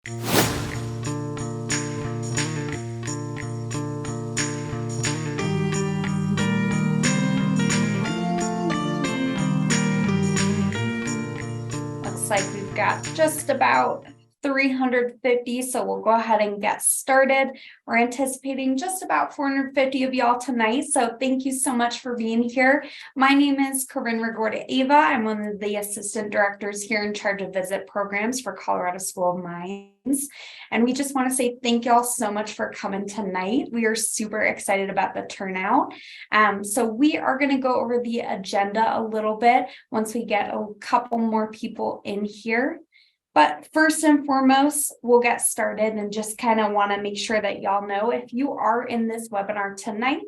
Looks like we've got just about 350, so we'll go ahead and get started. We're anticipating just about 450 of y'all tonight, so thank you so much for being here. My name is Corinne Rigorda-Ava. I'm one of the assistant directors here in charge of visit programs for Colorado School of Mines. And we just want to say thank y'all so much for coming tonight. We are super excited about the turnout. So we are going to go over the agenda a little bit once we get a couple more people in here. But first and foremost, we'll get started and just kind of want to make sure that y'all know if you are in this webinar tonight,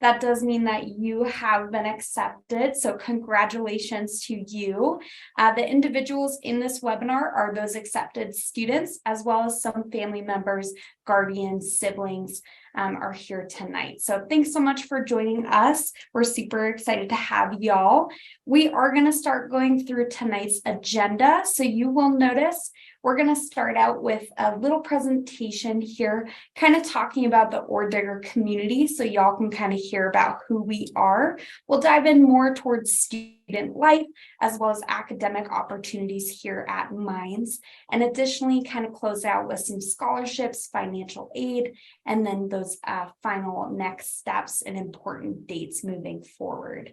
that does mean that you have been accepted. So congratulations to you. The individuals in this webinar are those accepted students, as well as some family members, guardians, siblings are here tonight. So thanks so much for joining us. We're super excited to have y'all. We are going to start going through tonight's agenda. So you will notice we're going to start out with a little presentation here, kind of talking about the Oredigger community, so y'all can kind of hear about who we are. We'll dive in more towards student life, as well as academic opportunities here at Mines, and additionally kind of close out with some scholarships, financial aid, and then those final next steps and important dates moving forward.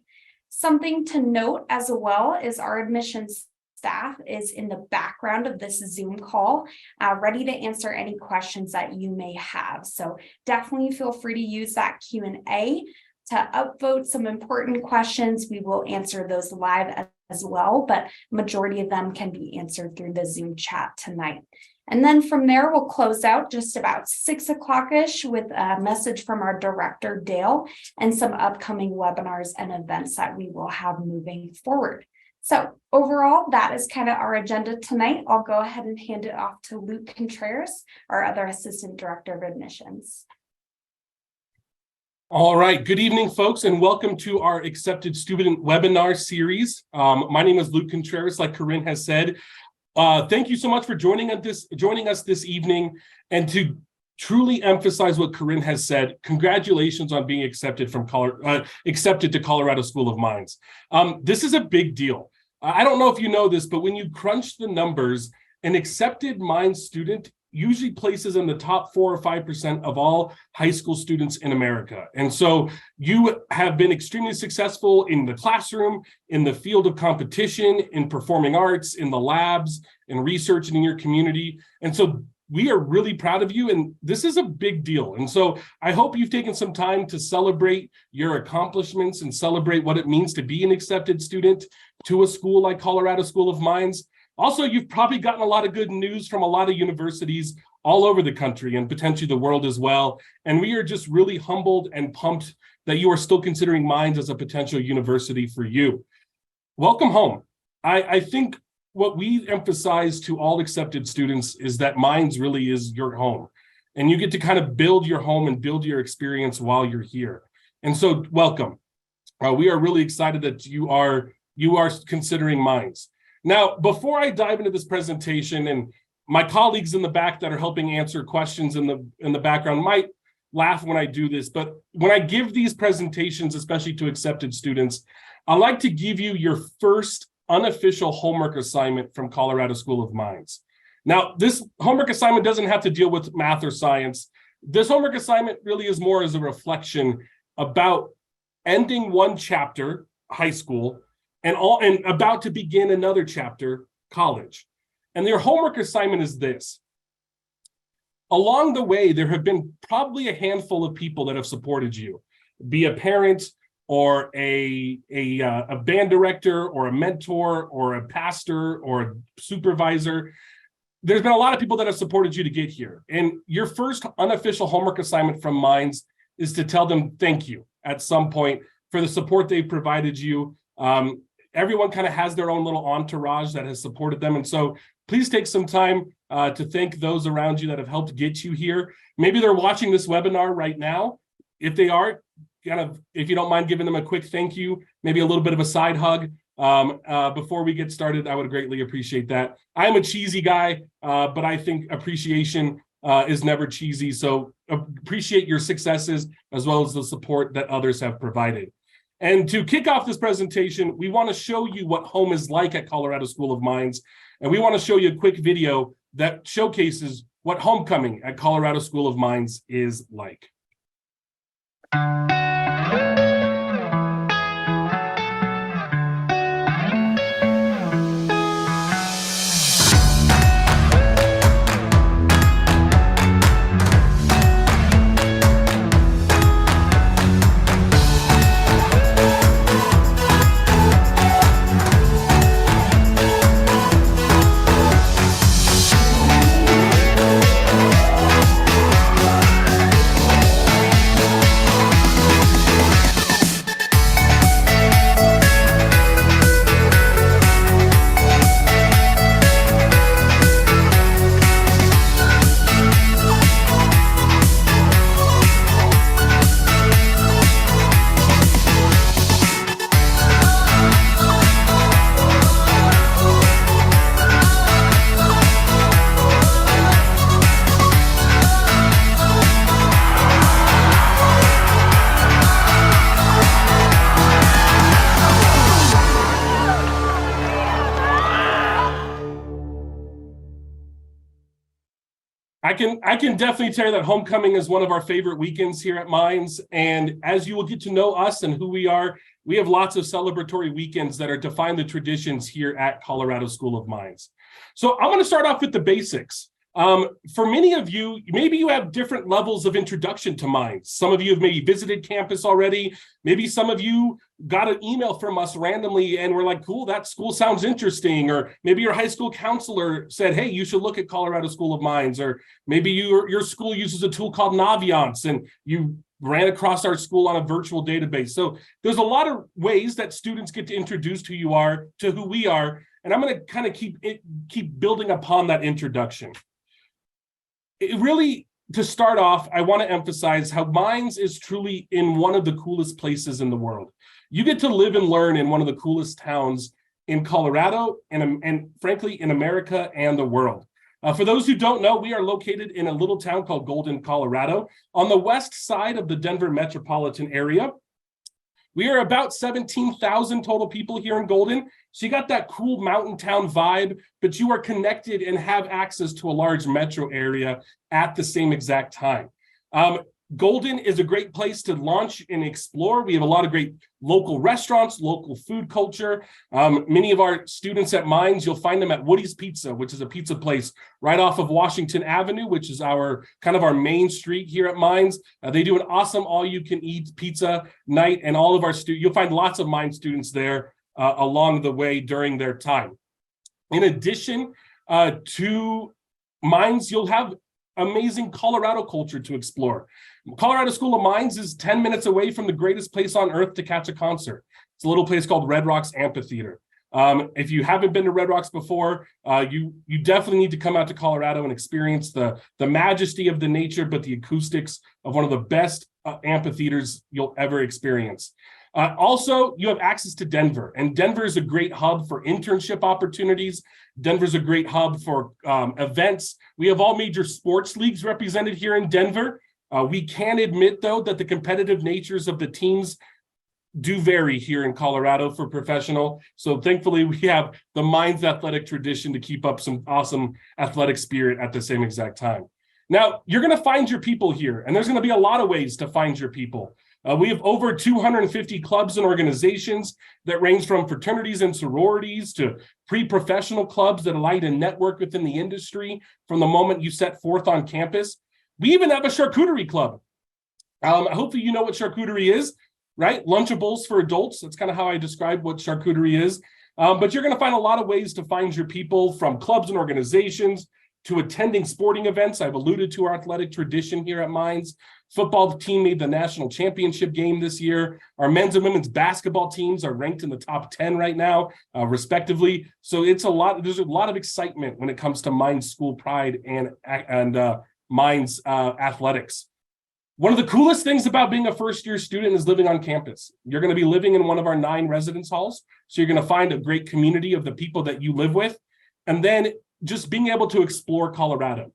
Something to note as well is our admissions staff is in the background of this Zoom call, ready to answer any questions that you may have. So definitely feel free to use that Q&A to upvote some important questions. We will answer those live as well, but majority of them can be answered through the Zoom chat tonight. And then from there, we'll close out just about 6 o'clock-ish with a message from our director, Dale, and some upcoming webinars and events that we will have moving forward. So overall, that is kind of our agenda tonight. I'll go ahead and hand it off to Luke Contreras, our other assistant director of admissions. All right, good evening, folks, and welcome to our Accepted Student webinar series. My name is Luke Contreras, like Corinne has said. Thank you so much for joining us this evening. And to truly emphasize what Corinne has said, congratulations on being accepted to Colorado School of Mines. This is a big deal. I don't know if you know this, but when you crunch the numbers, an accepted Mines student usually places in the top 4 or 5% of all high school students in America. And so you have been extremely successful in the classroom, in the field of competition, in performing arts, in the labs, in research, and in your community. And so we are really proud of you, and this is a big deal. And so I hope you've taken some time to celebrate your accomplishments and celebrate what it means to be an accepted student to a school like Colorado School of Mines. Also, you've probably gotten a lot of good news from a lot of universities all over the country and potentially the world as well. And we are just really humbled and pumped that you are still considering Mines as a potential university for you. Welcome home. I think what we emphasize to all accepted students is that Mines really is your home, and you get to kind of build your home and build your experience while you're here. And so welcome. We are really excited that you are considering Mines. Now, before I dive into this presentation, and my colleagues in the back that are helping answer questions in the background might laugh when I do this, but when I give these presentations, especially to accepted students, I like to give you your first unofficial homework assignment from Colorado School of Mines. Now, this homework assignment doesn't have to deal with math or science. This homework assignment really is more as a reflection about ending one chapter, high school, and about to begin another chapter, college. And your homework assignment is this. Along the way, there have been probably a handful of people that have supported you, be a parent or a band director or a mentor or a pastor or a supervisor. There's been a lot of people that have supported you to get here. And your first unofficial homework assignment from Mines is to tell them thank you at some point for the support they've provided you. Everyone kind of has their own little entourage that has supported them. And so please take some time to thank those around you that have helped get you here. Maybe they're watching this webinar right now. If they are, if you don't mind giving them a quick thank you, maybe a little bit of a side hug. Before we get started, I would greatly appreciate that. I'm a cheesy guy, but I think appreciation is never cheesy. So appreciate your successes as well as the support that others have provided. And to kick off this presentation, we want to show you what home is like at Colorado School of Mines. And we want to show you a quick video that showcases what homecoming at Colorado School of Mines is like. I can definitely tell you that homecoming is one of our favorite weekends here at Mines. And as you will get to know us and who we are, we have lots of celebratory weekends that are define the traditions here at Colorado School of Mines. So I'm going to start off with the basics. For many of you, maybe you have different levels of introduction to Mines. Some of you have maybe visited campus already. Maybe some of you got an email from us randomly and were like, cool, that school sounds interesting. Or maybe your high school counselor said, hey, you should look at Colorado School of Mines. Or maybe your school uses a tool called Naviance and you ran across our school on a virtual database. So there's a lot of ways that students get to introduce who you are to who we are. And I'm going to kind of keep building upon that introduction. It really, to start off, I want to emphasize how Mines is truly in one of the coolest places in the world. You get to live and learn in one of the coolest towns in Colorado and frankly, in America and the world. For those who don't know, we are located in a little town called Golden, Colorado, on the west side of the Denver metropolitan area. We are about 17,000 total people here in Golden. So you got that cool mountain town vibe, but you are connected and have access to a large metro area at the same exact time. Golden is a great place to launch and explore. We have a lot of great local restaurants, local food culture. Many of our students at Mines, you'll find them at Woody's Pizza, which is a pizza place right off of Washington Avenue, which is our kind of our main street here at Mines. They do an awesome all-you-can-eat pizza night, and all of our students, you'll find lots of Mines students there along the way during their time. In addition to Mines, you'll have amazing Colorado culture to explore. Colorado School of Mines is 10 minutes away from the greatest place on earth to catch a concert. It's a little place called Red Rocks Amphitheater. If you haven't been to Red Rocks before, you definitely need to come out to Colorado and experience the majesty of the nature, but the acoustics of one of the best amphitheaters you'll ever experience. Also, you have access to Denver, and Denver is a great hub for internship opportunities. Denver's a great hub for events. We have all major sports leagues represented here in Denver. We can admit, though, that the competitive natures of the teams do vary here in Colorado for professional. So thankfully, we have the Mines athletic tradition to keep up some awesome athletic spirit at the same exact time. Now, you're going to find your people here, and there's going to be a lot of ways to find your people. We have over 250 clubs and organizations that range from fraternities and sororities to pre-professional clubs that allow you to network within the industry from the moment you set forth on campus. We even have a charcuterie club. Hopefully you know what charcuterie is, right? Lunchables for adults. That's kind of how I describe what charcuterie is. But you're going to find a lot of ways to find your people, from clubs and organizations to attending sporting events. I've alluded to our athletic tradition here at Mines. Football team made the national championship game this year. Our men's and women's basketball teams are ranked in the top 10 right now, respectively. So there's a lot of excitement when it comes to Mines school pride and Mines athletics. One of the coolest things about being a first-year student is living on campus. You're going to be living in one of our 9 residence halls. So you're going to find a great community of the people that you live with. And then just being able to explore Colorado.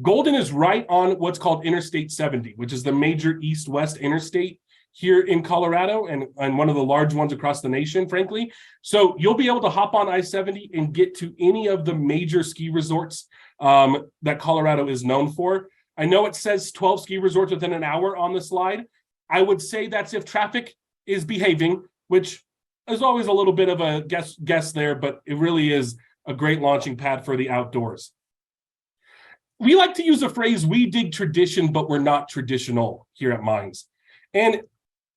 Golden is right on what's called Interstate 70, which is the major east-west interstate here in Colorado and one of the large ones across the nation, frankly. So you'll be able to hop on I-70 and get to any of the major ski resorts that Colorado is known for. I know it says 12 ski resorts within an hour on the slide. I would say that's if traffic is behaving, which is always a little bit of a guess there, but it really is a great launching pad for the outdoors. We like to use the phrase, we dig tradition, but we're not traditional here at Mines. And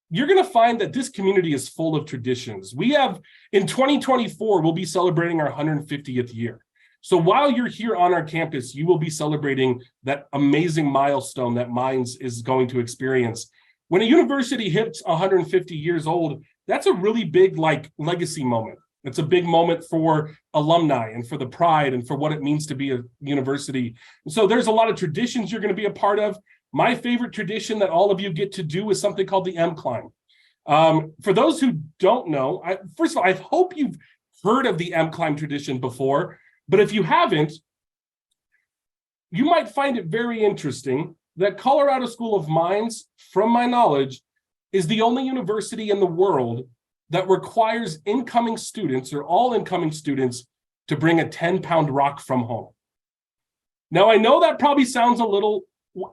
you're going to find that this community is full of traditions. We have, in 2024, we'll be celebrating our 150th year. So while you're here on our campus, you will be celebrating that amazing milestone that Mines is going to experience. When a university hits 150 years old, that's a really big legacy moment. It's a big moment for alumni and for the pride and for what it means to be a university. So there's a lot of traditions you're going to be a part of. My favorite tradition that all of you get to do is something called the M Climb. For those who don't know, first of all, I hope you've heard of the M Climb tradition before, but if you haven't, you might find it very interesting that Colorado School of Mines, from my knowledge, is the only university in the world that requires incoming students or all incoming students to bring a 10-pound rock from home. Now, I know that probably sounds a little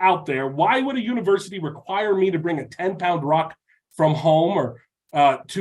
out there. Why would a university require me to bring a 10-pound rock from home or with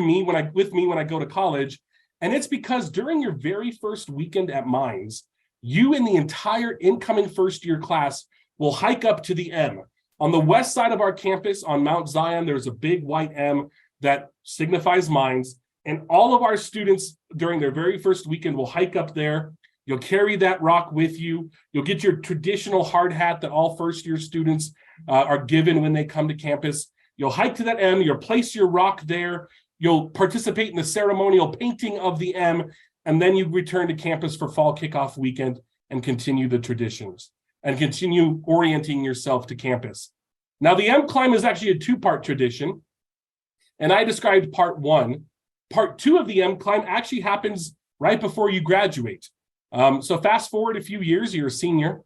me when I go to college? And it's because during your very first weekend at Mines, you and the entire incoming first-year class will hike up to the M. On the west side of our campus on Mount Zion, there's a big white M that signifies Mines, and all of our students during their very first weekend will hike up there. You'll carry that rock with you. You'll get your traditional hard hat that all first-year students are given when they come to campus. You'll hike to that M, you'll place your rock there, you'll participate in the ceremonial painting of the M, and then you return to campus for fall kickoff weekend and continue the traditions and continue orienting yourself to campus. Now, the M Climb is actually a 2-part tradition, and I described part 1. Part 2 of the M Climb actually happens right before you graduate. So fast forward a few years, you're a senior.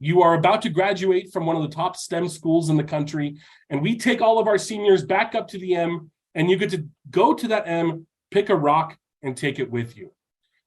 You are about to graduate from one of the top STEM schools in the country, and we take all of our seniors back up to the M, and you get to go to that M, pick a rock, and take it with you.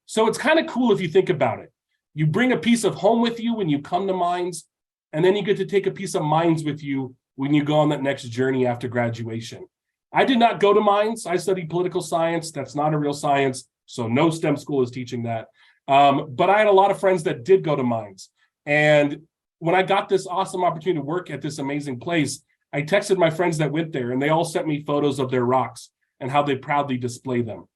So it's kind of cool if you think about it. You bring a piece of home with you when you come to Mines, and then you get to take a piece of Mines with you when you go on that next journey after graduation. I did not go to Mines. I studied political science. That's not a real science, so no STEM school is teaching that. But I had a lot of friends that did go to Mines. And when I got this awesome opportunity to work at this amazing place, I texted my friends that went there, and they all sent me photos of their rocks and how they proudly display them.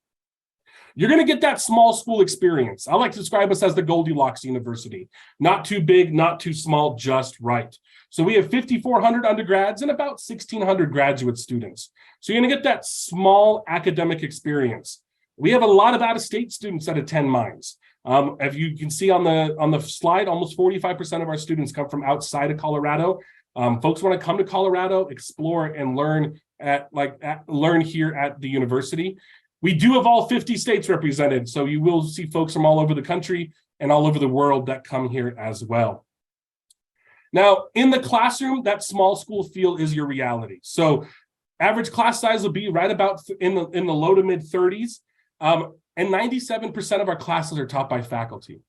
You're going to get that small school experience. I like to describe us as the Goldilocks University. Not too big, not too small, just right. So we have 5,400 undergrads and about 1,600 graduate students. So you're going to get that small academic experience. We have a lot of out-of-state students that attend Mines. If you can see on the slide, almost 45% of our students come from outside of Colorado. Folks want to come to Colorado, explore, and learn here at the university. We do have all 50 states represented, so you will see folks from all over the country and all over the world that come here as well. Now, in the classroom, that small school feel is your reality. So average class size will be right about in the low to mid 30s. And 97% of our classes are taught by faculty.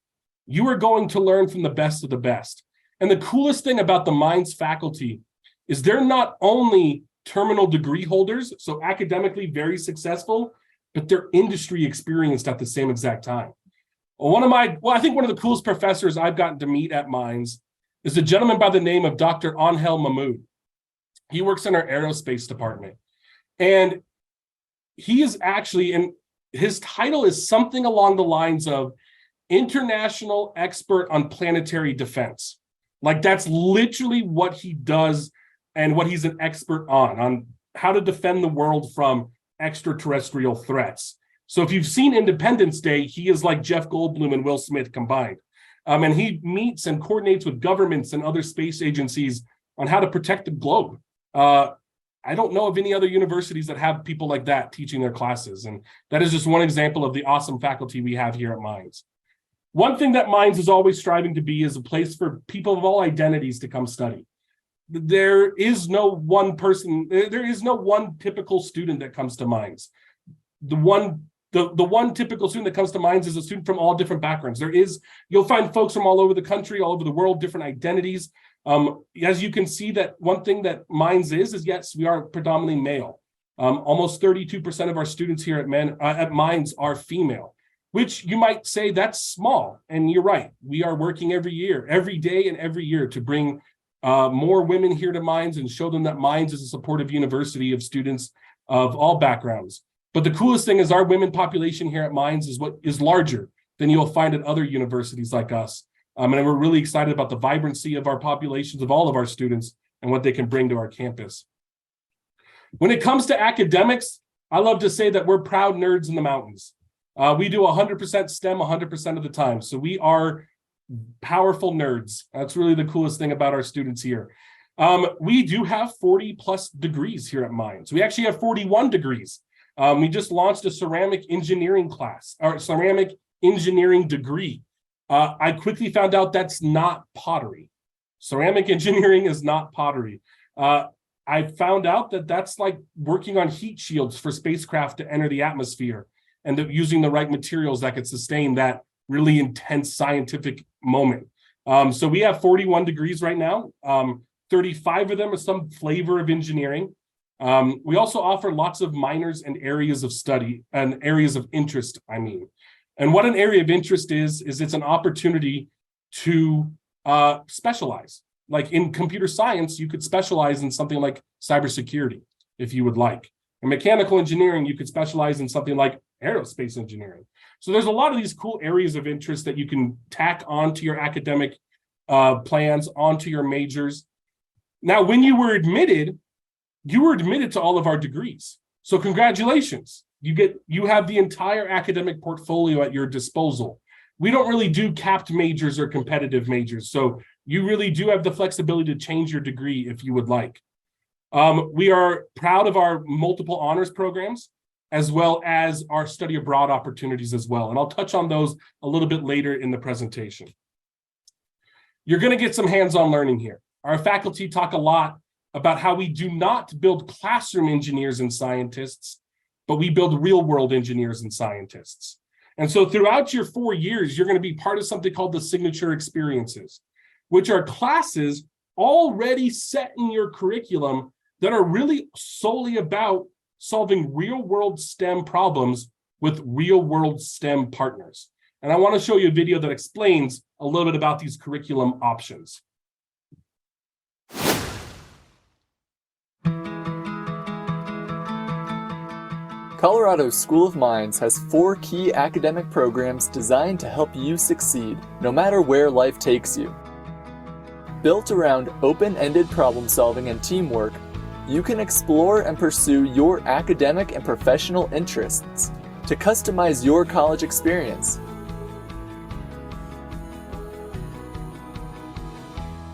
You are going to learn from the best of the best. And the coolest thing about the Mines faculty is they're not only terminal degree holders, so academically very successful, but they're industry experienced at the same exact time. I think one of the coolest professors I've gotten to meet at Mines is a gentleman by the name of Dr. Angel Mahmoud. He works in our aerospace department. And he is actually, and his title is something along the lines of International Expert on Planetary Defense. Like, that's literally what he does and what he's an expert on how to defend the world from extraterrestrial threats. So if you've seen Independence Day, he is like Jeff Goldblum and Will Smith combined. And he meets and coordinates with governments and other space agencies on how to protect the globe I don't know of any other universities that have people like that teaching their classes. And that is just one example of the awesome faculty we have here at Mines. One thing that Mines is always striving to be is a place for people of all identities to come study. There is no one person, there is no one typical student that comes to Mines. The one typical student that comes to Mines is a student from all different backgrounds. You'll find folks from all over the country, all over the world, different identities. As you can see, that one thing that Mines is yes, we are predominantly male. Almost 32% of our students here at Mines are female, which you might say that's small. And you're right. We are working every day and every year to bring more women here to Mines and show them that Mines is a supportive university of students of all backgrounds. But the coolest thing is our women population here at Mines is larger than you'll find at other universities like us. And we're really excited about the vibrancy of our populations, of all of our students, and what they can bring to our campus. When it comes to academics, I love to say that we're proud nerds in the mountains. We do 100% STEM 100% of the time. So we are powerful nerds. That's really the coolest thing about our students here. We do have 40 plus degrees here at Mines. We actually have 41 degrees. We just launched a ceramic engineering class, or ceramic engineering degree. I quickly found out that's not pottery. Ceramic engineering is not pottery. I found out that that's like working on heat shields for spacecraft to enter the atmosphere, and using the right materials that could sustain that really intense scientific moment. So we have 41 degrees right now. 35 of them are some flavor of engineering. We also offer lots of minors and areas of study and areas of interest, And what an area of interest is it's an opportunity to specialize. Like in computer science, you could specialize in something like cybersecurity, if you would like. In mechanical engineering, you could specialize in something like aerospace engineering. So there's a lot of these cool areas of interest that you can tack onto your academic plans, onto your majors. Now, when you were admitted to all of our degrees. So congratulations. You have the entire academic portfolio at your disposal. We don't really do capped majors or competitive majors. So you really do have the flexibility to change your degree if you would like. We are proud of our multiple honors programs, as well as our study abroad opportunities as well. And I'll touch on those a little bit later in the presentation. You're going to get some hands-on learning here. Our faculty talk a lot about how we do not build classroom engineers and scientists, but we build real-world engineers and scientists. And so throughout your 4 years, you're going to be part of something called the signature experiences, which are classes already set in your curriculum that are really solely about solving real-world STEM problems with real-world STEM partners. And I want to show you a video that explains a little bit about these curriculum options. Colorado's School of Mines has 4 key academic programs designed to help you succeed, no matter where life takes you. Built around open-ended problem solving and teamwork, you can explore and pursue your academic and professional interests to customize your college experience.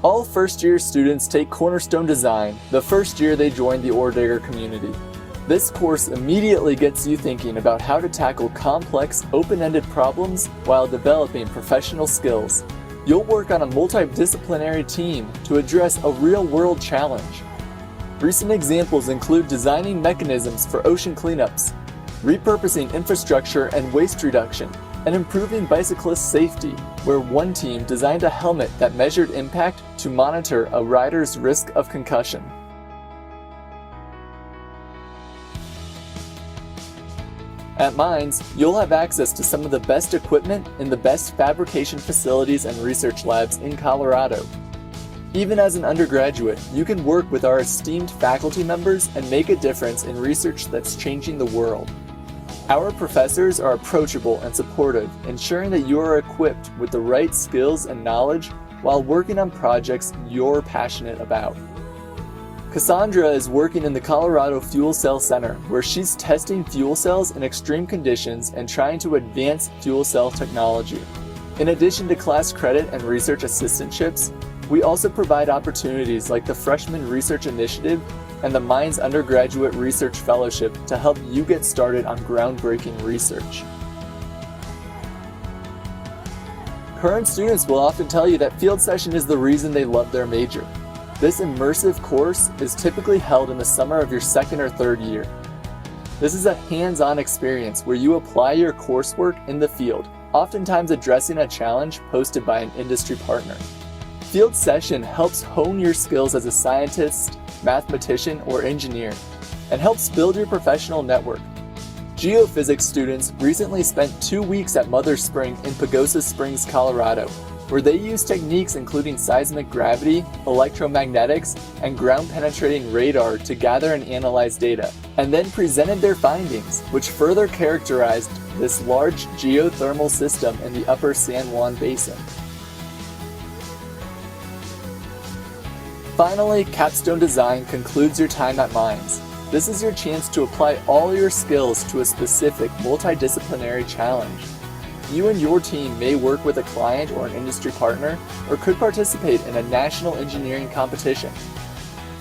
All first-year students take Cornerstone Design the first year they join the Oredigger community. This course immediately gets you thinking about how to tackle complex, open-ended problems while developing professional skills. You'll work on a multidisciplinary team to address a real-world challenge. Recent examples include designing mechanisms for ocean cleanups, repurposing infrastructure and waste reduction, and improving bicyclist safety, where one team designed a helmet that measured impact to monitor a rider's risk of concussion. At Mines, you'll have access to some of the best equipment in the best fabrication facilities and research labs in Colorado. Even as an undergraduate, you can work with our esteemed faculty members and make a difference in research that's changing the world. Our professors are approachable and supportive, ensuring that you are equipped with the right skills and knowledge while working on projects you're passionate about. Cassandra is working in the Colorado Fuel Cell Center, where she's testing fuel cells in extreme conditions and trying to advance fuel cell technology. In addition to class credit and research assistantships, we also provide opportunities like the Freshman Research Initiative and the Mines Undergraduate Research Fellowship to help you get started on groundbreaking research. Current students will often tell you that field session is the reason they love their major. This immersive course is typically held in the summer of your second or third year. This is a hands-on experience where you apply your coursework in the field, oftentimes addressing a challenge posted by an industry partner. Field session helps hone your skills as a scientist, mathematician, or engineer, and helps build your professional network. Geophysics students recently spent 2 weeks at Mother Spring in Pagosa Springs, Colorado, where they used techniques including seismic gravity, electromagnetics, and ground-penetrating radar to gather and analyze data, and then presented their findings, which further characterized this large geothermal system in the upper San Juan Basin. Finally, capstone design concludes your time at Mines. This is your chance to apply all your skills to a specific multidisciplinary challenge. You and your team may work with a client or an industry partner, or could participate in a national engineering competition.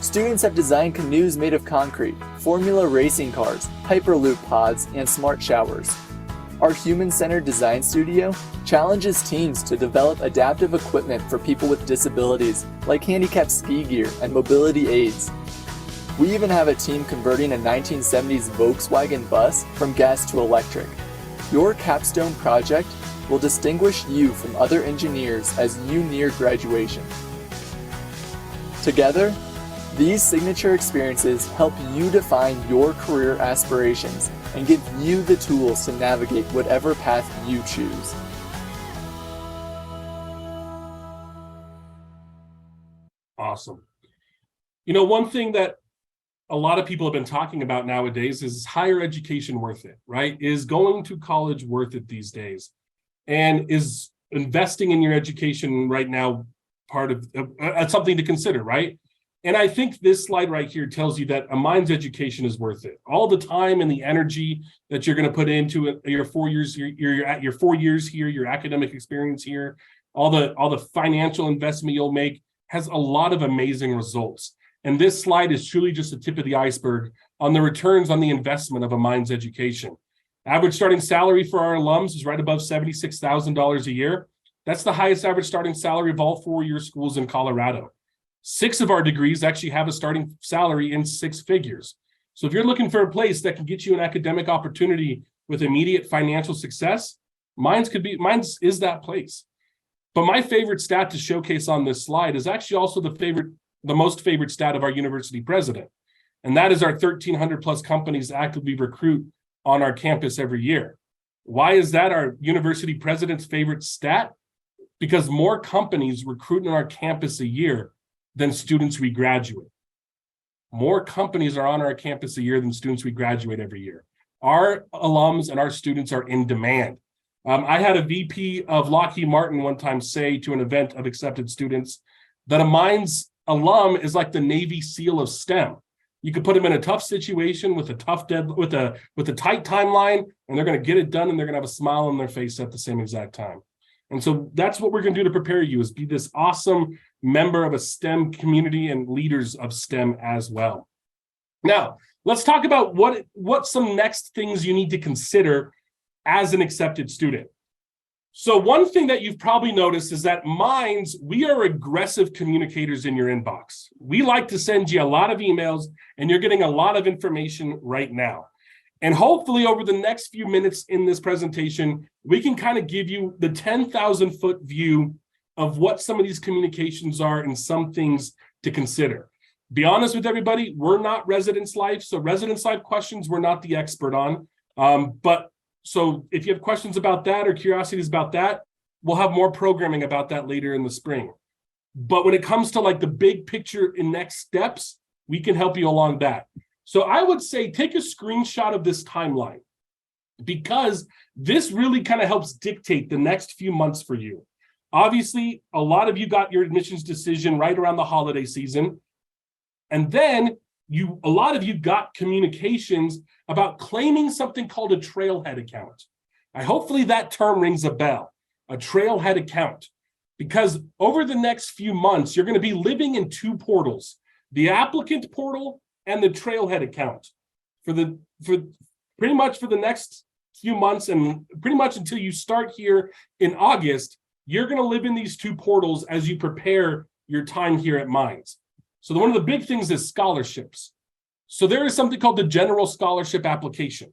Students have designed canoes made of concrete, formula racing cars, Hyperloop pods, and smart showers. Our human-centered design studio challenges teams to develop adaptive equipment for people with disabilities, like handicapped ski gear and mobility aids. We even have a team converting a 1970s Volkswagen bus from gas to electric. Your capstone project will distinguish you from other engineers as you near graduation. Together, these signature experiences help you define your career aspirations and give you the tools to navigate whatever path you choose. Awesome. You know, one thing that a lot of people have been talking about nowadays is higher education worth it, right? Is going to college worth it these days? And is investing in your education right now part of something to consider, right? And I think this slide right here tells you that a Mines education is worth it. All the time and the energy that you're going to put into it, your 4 years, you're at your 4 years here, your academic experience here, all the financial investment you'll make has a lot of amazing results. And this slide is truly just the tip of the iceberg on the returns on the investment of a Mines education. Average starting salary for our alums is right above $76,000 a year. That's the highest average starting salary of all four-year schools in Colorado. 6 of our degrees actually have a starting salary in 6 figures. So if you're looking for a place that can get you an academic opportunity with immediate financial success, Mines is that place. But my favorite stat to showcase on this slide is actually also the most favorite stat of our university president. And that is our 1,300 plus companies actively recruit on our campus every year. Why is that our university president's favorite stat? Because more companies recruit on our campus a year than students we graduate. More companies are on our campus a year than students we graduate every year. Our alums and our students are in demand. I had a VP of Lockheed Martin one time say to an event of accepted students that a Mines alum is like the Navy SEAL of STEM. You could put them in a tough situation with a tight timeline, and they're going to get it done, and they're going to have a smile on their face at the same exact time. And so that's what we're going to do to prepare you, is be this awesome member of a STEM community and leaders of STEM as well. Now, let's talk about what some next things you need to consider as an accepted student. So one thing that you've probably noticed is that Mines, we are aggressive communicators in your inbox. We like to send you a lot of emails, and you're getting a lot of information right now. And hopefully over the next few minutes in this presentation, we can kind of give you the 10,000 foot view of what some of these communications are and some things to consider. Be honest with everybody, we're not Residence Life, so Residence Life questions we're not the expert on. So if you have questions about that or curiosities about that, we'll have more programming about that later in the spring. But when it comes to like the big picture and next steps, we can help you along that. So I would say take a screenshot of this timeline, because this really kind of helps dictate the next few months for you. Obviously, a lot of you got your admissions decision right around the holiday season. And then a lot of you got communications about claiming something called a trailhead account. Hopefully that term rings a bell, a trailhead account, because over the next few months, you're going to be living in 2 portals, the applicant portal and the Trailhead account. For pretty much for the next few months and pretty much until you start here in August, you're going to live in these two portals as you prepare your time here at Mines. So one of the big things is scholarships. So there is something called the General Scholarship Application.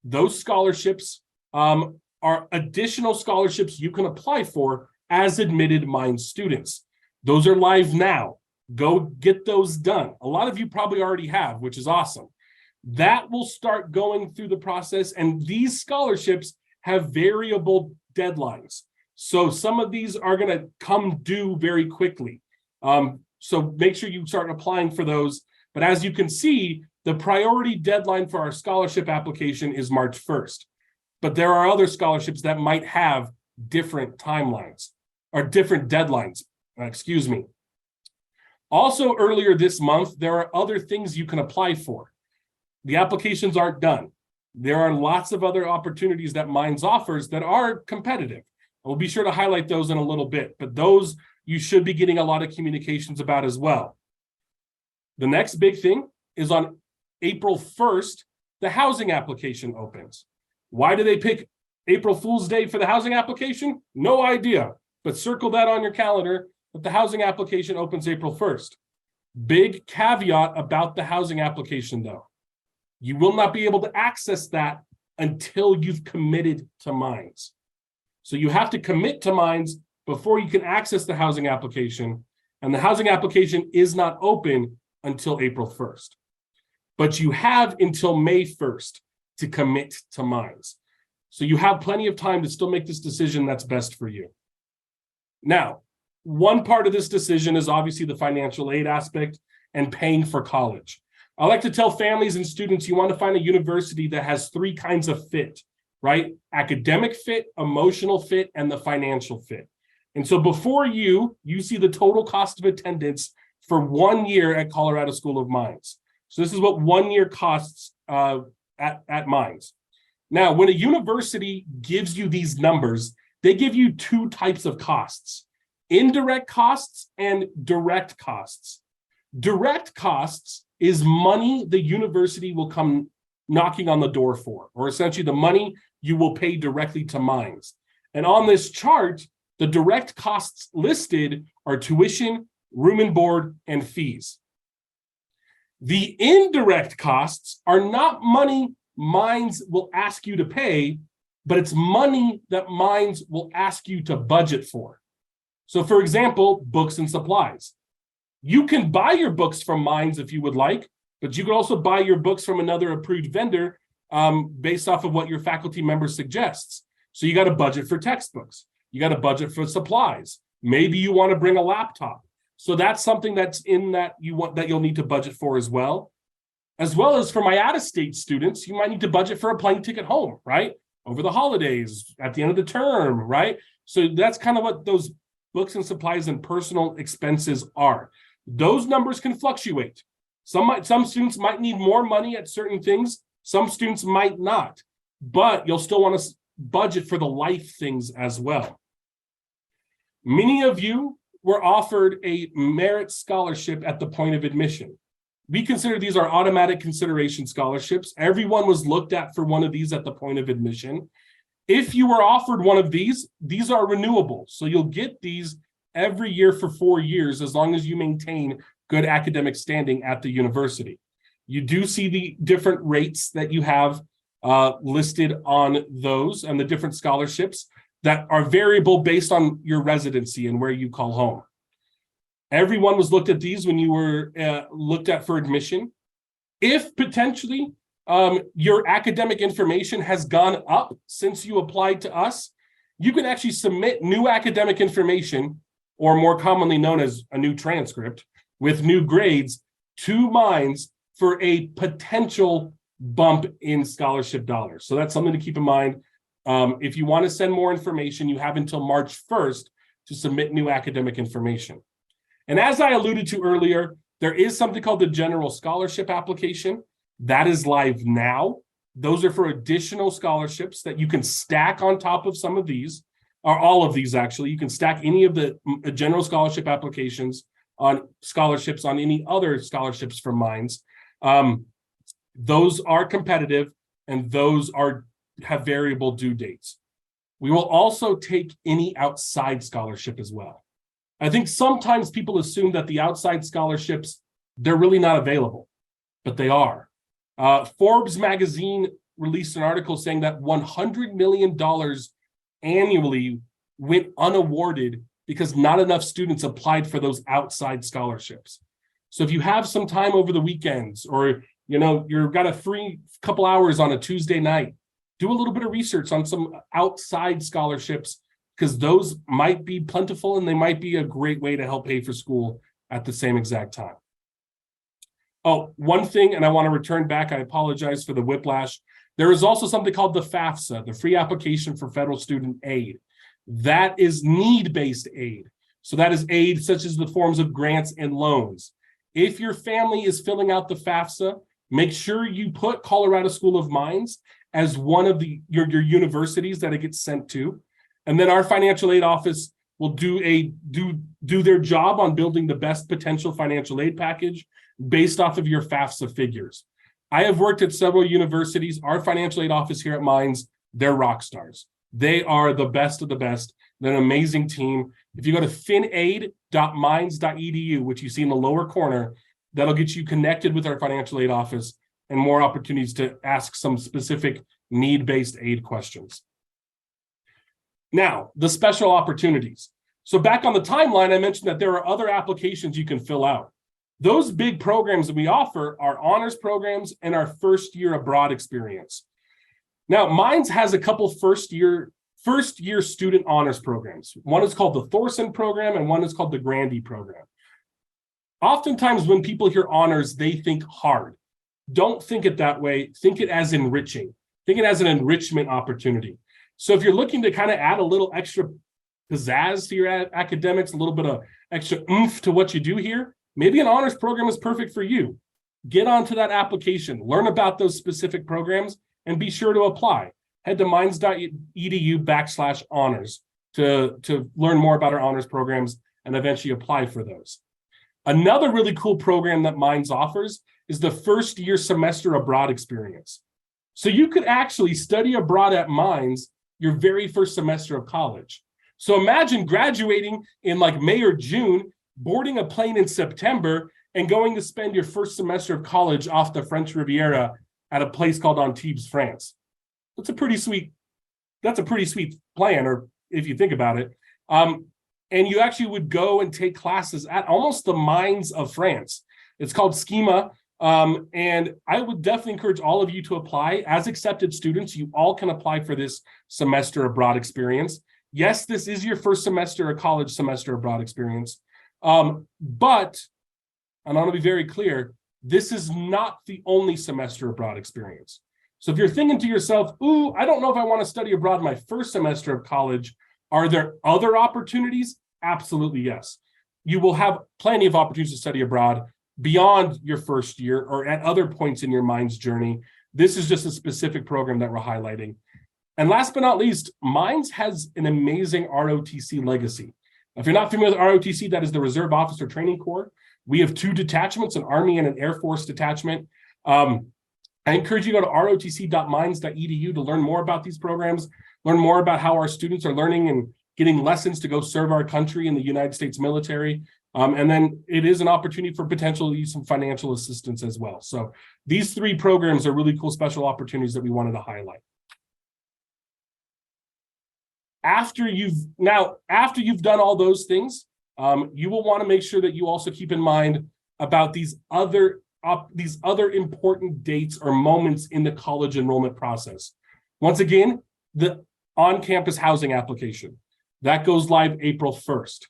Those scholarships are additional scholarships you can apply for as admitted Mines students. Those are live now. Go get those done. A lot of you probably already have, which is awesome. That will start going through the process, and these scholarships have variable deadlines. So some of these are going to come due very quickly. So make sure you start applying for those. But as you can see, the priority deadline for our scholarship application is March 1st. But there are other scholarships that might have different timelines or different deadlines, excuse me. Also, earlier this month, there are other things you can apply for. The applications aren't done. There are lots of other opportunities that Mines offers that are competitive. We'll be sure to highlight those in a little bit, but those you should be getting a lot of communications about as well. The next big thing is on April 1st, the housing application opens. Why do they pick April Fool's Day for the housing application? No idea, but circle that on your calendar that the housing application opens April 1st. Big caveat about the housing application though. You will not be able to access that until you've committed to Mines. So you have to commit to Mines before you can access the housing application, and the housing application is not open until April 1st. But you have until May 1st to commit to Mines. So you have plenty of time to still make this decision that's best for you. Now, one part of this decision is obviously the financial aid aspect and paying for college. I like to tell families and students you want to find a university that has three kinds of fit, right? Academic fit, emotional fit, and the financial fit. And so before you see the total cost of attendance for 1 year at Colorado School of Mines. So this is what 1 year costs at Mines. Now, when a university gives you these numbers, they give you two types of costs: indirect costs and direct costs. Direct costs is money the university will come knocking on the door for, or essentially the money you will pay directly to Mines. And on this chart, the direct costs listed are tuition, room and board, and fees. The indirect costs are not money Mines will ask you to pay, but it's money that Mines will ask you to budget for. So for example, books and supplies. You can buy your books from Mines if you would like, but you can also buy your books from another approved vendor based off of what your faculty member suggests. So you got to budget for textbooks. You got to budget for supplies. Maybe you want to bring a laptop. So that's something that's in that you'll need to budget for as well. As well as for my out-of-state students, you might need to budget for a plane ticket home, right? Over the holidays, at the end of the term, right? So that's kind of what those books and supplies and personal expenses are. Those numbers can fluctuate. Some students might need more money at certain things. Some students might not, but you'll still want to budget for the life things as well. Many of you were offered a merit scholarship at the point of admission. We consider these our automatic consideration scholarships. Everyone was looked at for one of these at the point of admission. If you were offered one of these are renewable. So you'll get these every year for 4 years as long as you maintain good academic standing at the university. You do see the different rates that you have listed on those and the different scholarships that are variable based on your residency and where you call home. Everyone was looked at these when you were looked at for admission. If potentially your academic information has gone up since you applied to us, you can actually submit new academic information, or more commonly known as a new transcript, with new grades to Mines for a potential bump in scholarship dollars. So that's something to keep in mind. If you want to send more information, you have until March 1st to submit new academic information. And as I alluded to earlier, there is something called the General Scholarship Application. That is live now. Those are for additional scholarships that you can stack on top of some of these, or all of these actually. You can stack any of the General Scholarship applications on scholarships on any other scholarships from Mines. Those are competitive, and those have variable due dates. We will also take any outside scholarship as well. I think sometimes people assume that the outside scholarships, they're really not available, but they are. Forbes magazine released an article saying that $100 million annually went unawarded because not enough students applied for those outside scholarships. So if you have some time over the weekends, or you've got a free couple hours on a Tuesday night, do a little bit of research on some outside scholarships, because those might be plentiful and they might be a great way to help pay for school at the same exact time. Oh, one thing, and I want to return back, I apologize for the whiplash. There is also something called the FAFSA, the Free Application for Federal Student Aid. That is need-based aid. So that is aid such as the forms of grants and loans. If your family is filling out the FAFSA, make sure you put Colorado School of Mines as one of your universities that it gets sent to. And then our financial aid office will do their job on building the best potential financial aid package based off of your FAFSA figures. I have worked at several universities. Our financial aid office here at Mines, they're rock stars. They are the best of the best. They're an amazing team. If you go to finaid.mines.edu, which you see in the lower corner, that'll get you connected with our financial aid office and more opportunities to ask some specific need-based aid questions. Now, the special opportunities. So back on the timeline, I mentioned that there are other applications you can fill out. Those big programs that we offer are honors programs and our first year abroad experience. Now, Mines has a couple first year student honors programs. One is called the Thorson program and one is called the Grandy program. Oftentimes when people hear honors, they think hard. Don't think it that way. Think it as enriching. Think it as an enrichment opportunity. So if you're looking to kind of add a little extra pizzazz to your academics, a little bit of extra oomph to what you do here, maybe an honors program is perfect for you. Get onto that application, learn about those specific programs, and be sure to apply. Head to mines.edu/honors to learn more about our honors programs and eventually apply for those. Another really cool program that Mines offers is the first year semester abroad experience. So you could actually study abroad at Mines your very first semester of college. So imagine graduating in like May or June, boarding a plane in September, and going to spend your first semester of college off the French Riviera at a place called Antibes, France. That's a pretty sweet plan, or if you think about it. And you actually would go and take classes at almost the Mines of France. It's called Schema. And I would definitely encourage all of you to apply. As accepted students, you all can apply for this semester abroad experience. Yes, this is your first semester, a college semester abroad experience. But, and I want to be very clear, this is not the only semester abroad experience. So if you're thinking to yourself, ooh, I don't know if I want to study abroad my first semester of college, are there other opportunities? Absolutely, yes. You will have plenty of opportunities to study abroad beyond your first year or at other points in your Mines journey. This is just a specific program that we're highlighting. And last but not least, Mines has an amazing ROTC legacy. If you're not familiar with ROTC, that is the Reserve Officer Training Corps. We have 2 detachments, an Army and an Air Force detachment. I encourage you to go to rotc.mines.edu to learn more about these programs, learn more about how our students are learning and getting lessons to go serve our country in the United States military. And then it is an opportunity for potentially some financial assistance as well. So these 3 programs are really cool special opportunities that we wanted to highlight. After you've done all those things, you will want to make sure that you also keep in mind about these other important dates or moments in the college enrollment process. Once again, the on-campus housing application that goes live April 1st.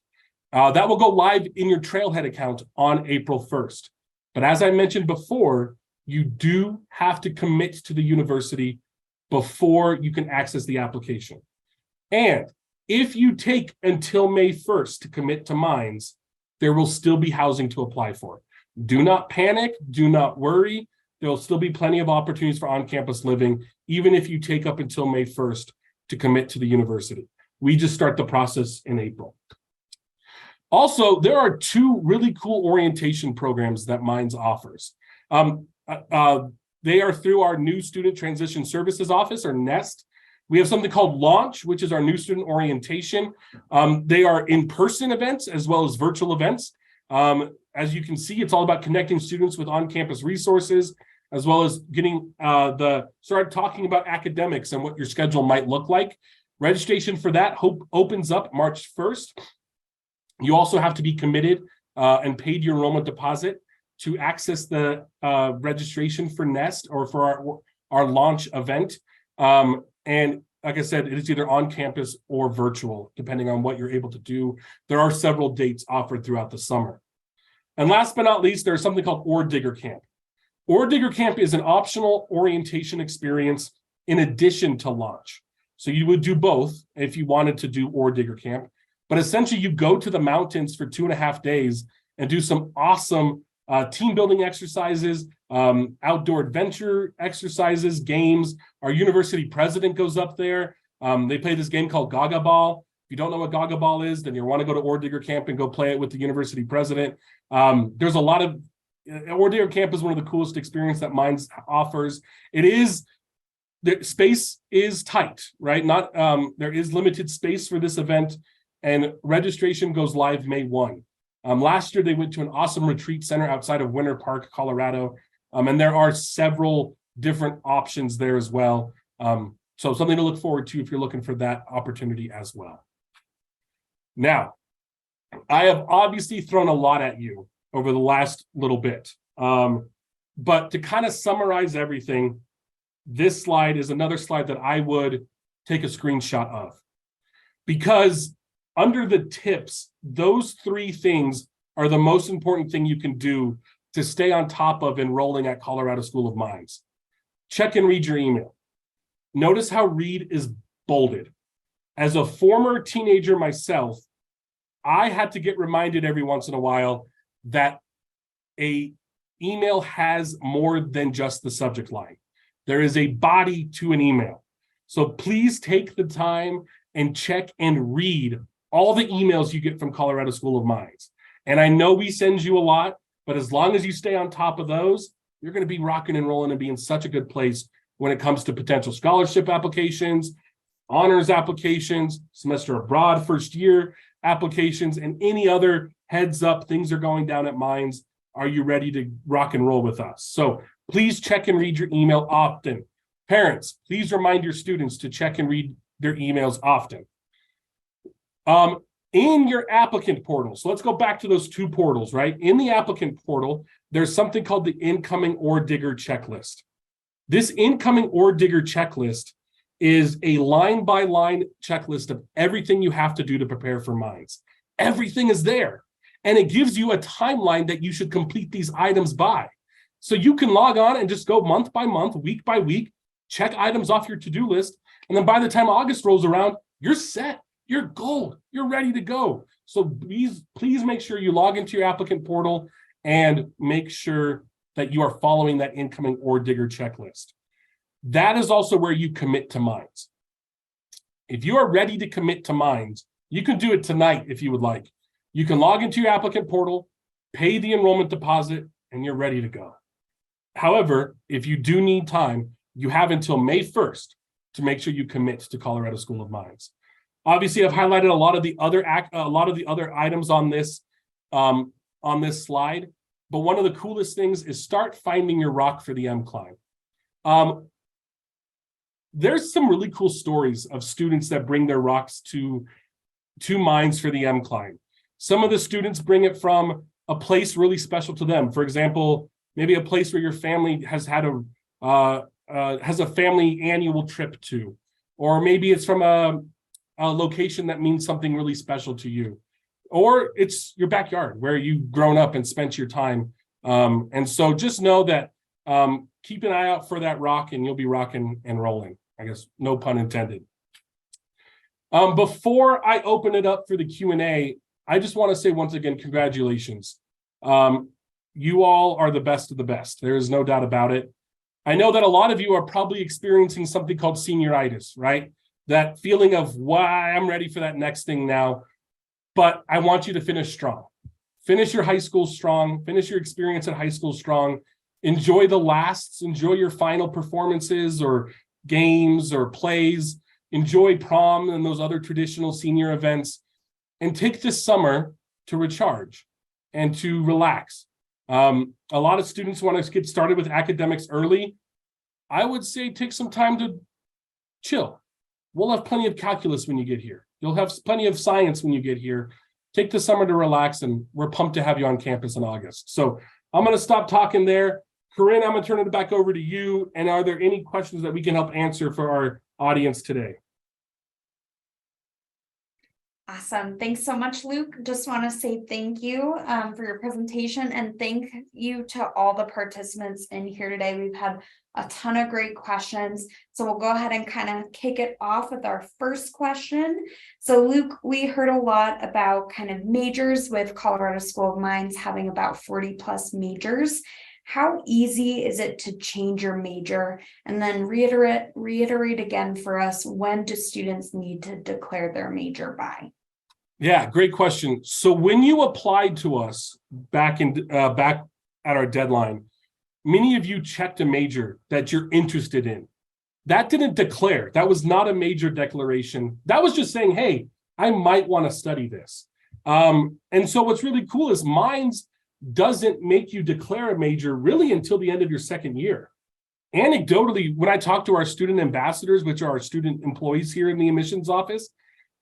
That will go live in your Trailhead account on April 1st. But as I mentioned before, you do have to commit to the university before you can access the application. And if you take until May 1st to commit to Mines, there will still be housing to apply for. Do not panic, do not worry. There will still be plenty of opportunities for on-campus living, even if you take up until May 1st to commit to the university. We just start the process in April. Also, there are 2 really cool orientation programs that Mines offers. They are through our new Student Transition Services Office, or NEST. We have something called Launch, which is our new student orientation. They are in-person events as well as virtual events. As you can see, it's all about connecting students with on-campus resources, as well as getting start talking about academics and what your schedule might look like. Registration for that opens up March 1st. You also have to be committed and paid your enrollment deposit to access the registration for NEST or for our launch event. And like I said, it is either on campus or virtual, depending on what you're able to do. There are several dates offered throughout the summer. And last but not least, there's something called Oredigger Camp. Oredigger Camp is an optional orientation experience in addition to launch. So you would do both if you wanted to do Oredigger Camp. But essentially, you go to the mountains for 2.5 days and do some awesome team building exercises, outdoor adventure exercises, games. Our university president goes up there. They play this game called Gaga Ball. If you don't know what Gaga Ball is, then you want to go to Oredigger Camp and go play it with the university president. There's a lot of Oredigger Camp is one of the coolest experiences that Mines offers. The space is tight, right? There is limited space for this event, and registration goes live May 1. Last year, they went to an awesome retreat center outside of Winter Park, Colorado, and there are several different options there as well. So something to look forward to if you're looking for that opportunity as well. Now, I have obviously thrown a lot at you over the last little bit, but to kind of summarize everything, this slide is another slide that I would take a screenshot of, because under the tips, those 3 things are the most important thing you can do to stay on top of enrolling at Colorado School of Mines. Check and read your email. Notice how read is bolded. As a former teenager myself, I had to get reminded every once in a while that an email has more than just the subject line. There is a body to an email. So please take the time and check and read all the emails you get from Colorado School of Mines. And I know we send you a lot, but as long as you stay on top of those, you're going to be rocking and rolling and be in such a good place when it comes to potential scholarship applications, honors applications, semester abroad, first year applications, and any other heads up things are going down at Mines. Are you ready to rock and roll with us? So please check and read your email often. Parents, please remind your students to check and read their emails often. In your applicant portal, so let's go back to those 2 portals, right? In the applicant portal, there's something called the incoming Oredigger checklist. This incoming Oredigger checklist is a line-by-line checklist of everything you have to do to prepare for Mines. Everything is there, and it gives you a timeline that you should complete these items by. So you can log on and just go month by month, week by week, check items off your to-do list, and then by the time August rolls around, you're set. You're gold. You're ready to go. So please make sure you log into your applicant portal and make sure that you are following that incoming Oredigger checklist. That is also where you commit to Mines. If you are ready to commit to Mines, you can do it tonight if you would like. You can log into your applicant portal, pay the enrollment deposit, and you're ready to go. However, if you do need time, you have until May 1st to make sure you commit to Colorado School of Mines. Obviously, I've highlighted a lot of the other items on this slide, but one of the coolest things is start finding your rock for the M-Climb. There's some really cool stories of students that bring their rocks to Mines for the M-Climb. Some of the students bring it from a place really special to them. For example, maybe a place where your family has had has a family annual trip to, or maybe it's from a location that means something really special to you, or it's your backyard where you've grown up and spent your time. And so just know that keep an eye out for that rock and you'll be rocking and rolling. I guess no pun intended. Before I open it up for the Q&A, I just want to say once again, congratulations. You all are the best of the best. There is no doubt about it. I know that a lot of you are probably experiencing something called senioritis, right? That feeling of, why I'm ready for that next thing now. But I want you to finish strong. Finish your high school strong. Finish your experience at high school strong. enjoy the lasts, enjoy your final performances or games or plays, enjoy prom and those other traditional senior events, and take this summer to recharge and to relax. A lot of students want to get started with academics early. I would say take some time to chill. We'll have plenty of calculus when you get here. You'll have plenty of science when you get here. Take the summer to relax, and we're pumped to have you on campus in August. So I'm going to stop talking there. Corinne, I'm going to turn it back over to you. And are there any questions that we can help answer for our audience today? Awesome. Thanks so much, Luke. Just want to say thank you for your presentation, and thank you to all the participants in here today. We've had a ton of great questions. So we'll go ahead and kind of kick it off with our first question. So Luke, we heard a lot about kind of majors, with Colorado School of Mines having about 40 plus majors. How easy is it to change your major? And then reiterate again for us, when do students need to declare their major by? Yeah, great question. So when you applied to us back at our deadline, many of you checked a major that you're interested in. That didn't declare. That was not a major declaration. That was just saying, hey, I might want to study this. And so what's really cool is Mines doesn't make you declare a major really until the end of your second year. Anecdotally, when I talk to our student ambassadors, which are our student employees here in the admissions office,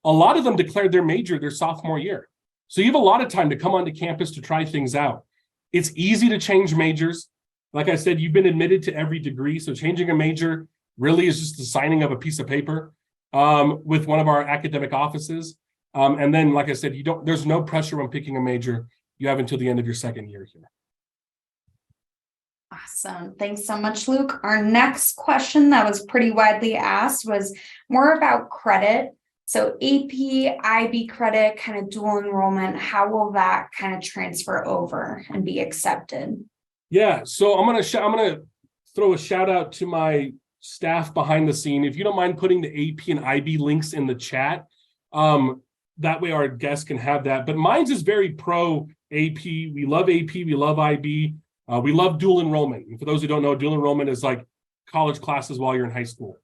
a lot of them declared their major their sophomore year. So you have a lot of time to come onto campus to try things out. It's easy to change majors. Like I said, you've been admitted to every degree. So changing a major really is just the signing of a piece of paper with one of our academic offices. And then, like I said, there's no pressure on picking a major. You have until the end of your second year here. Awesome. Thanks so much, Luke. Our next question that was pretty widely asked was more about credit. So AP, IB credit, kind of dual enrollment, how will that kind of transfer over and be accepted? Yeah, so I'm gonna throw a shout out to my staff behind the scene. If you don't mind putting the AP and IB links in the chat, that way our guests can have that. But Mines is very pro AP. We love AP, we love IB, we love dual enrollment. And for those who don't know, dual enrollment is like college classes while you're in high school.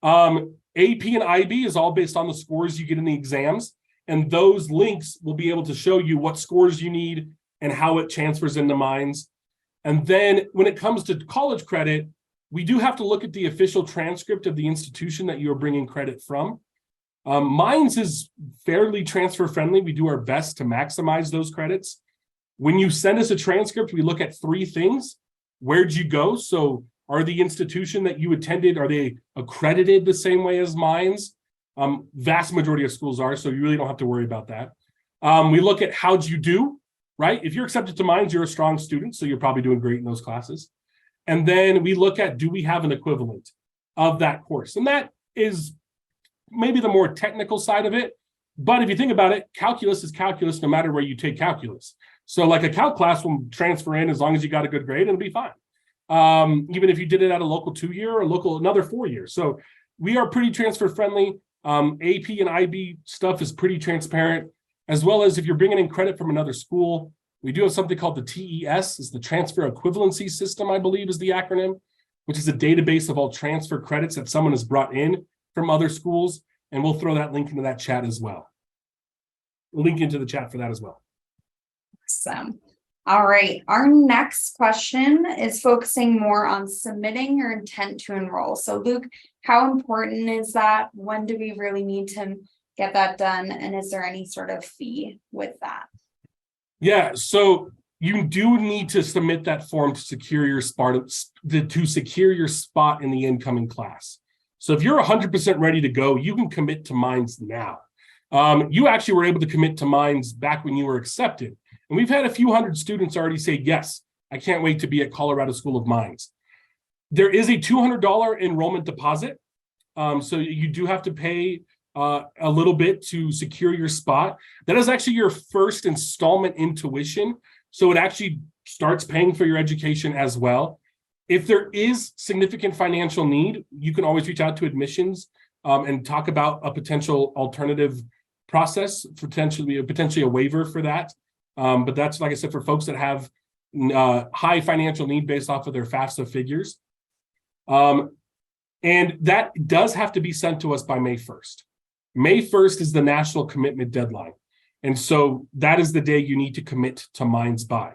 AP and IB is all based on the scores you get in the exams, and those links will be able to show you what scores you need and how it transfers into Mines. And then when it comes to college credit, we do have to look at the official transcript of the institution that you're bringing credit from. Mines is fairly transfer friendly. We do our best to maximize those credits. When you send us a transcript, we look at three things. Where'd you go? So are the institution that you attended, are they accredited the same way as Mines? Vast majority of schools are, so you really don't have to worry about that. We look at how'd you do, right? If you're accepted to Mines, you're a strong student, so you're probably doing great in those classes. And then we look at, do we have an equivalent of that course? And that is maybe the more technical side of it. But if you think about it, calculus is calculus no matter where you take calculus. So like a calc class will transfer in as long as you got a good grade, it'll be fine. Even if you did it at a local 2-year or local another 4-year. So we are pretty transfer friendly. AP and IB stuff is pretty transparent, as well as if you're bringing in credit from another school. We do have something called the TES, is the Transfer Equivalency System, I believe is the acronym, which is a database of all transfer credits that someone has brought in from other schools. And we'll throw that link into that chat as well. Link into the chat for that as well. Awesome. All right. Our next question is focusing more on submitting your intent to enroll. So Luke, how important is that? When do we really need to get that done? And is there any sort of fee with that? Yeah, so you do need to submit that form to secure your spot in the incoming class. So if you're 100% ready to go, you can commit to Mines now. You actually were able to commit to Mines back when you were accepted. And we've had a few hundred students already say, yes, I can't wait to be at Colorado School of Mines. There is a $200 enrollment deposit. So you do have to pay a little bit to secure your spot. That is actually your first installment in tuition. So it actually starts paying for your education as well. If there is significant financial need, you can always reach out to admissions and talk about a potential alternative process, potentially a waiver for that. But that's, like I said, for folks that have high financial need based off of their FAFSA figures. And that does have to be sent to us by May 1st. May 1st is the national commitment deadline. And so that is the day you need to commit to Minds by.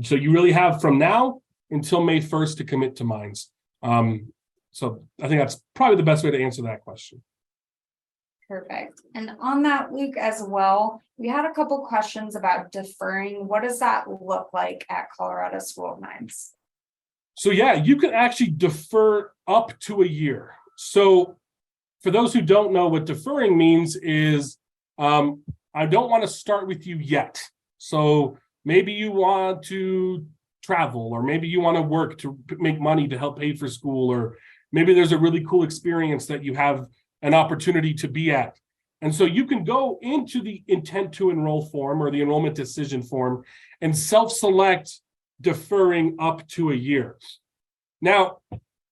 So you really have from now until May 1st to commit to Minds. So I think that's probably the best way to answer that question. Perfect. And on that, Luke, as well, we had a couple questions about deferring. What does that look like at Colorado School of Mines? So yeah, you can actually defer up to a year. So for those who don't know, what deferring means is I don't want to start with you yet. So maybe you want to travel, or maybe you want to work to make money to help pay for school, or maybe there's a really cool experience that you have an opportunity to be at. And so you can go into the intent to enroll form or the enrollment decision form and self-select deferring up to a year. Now,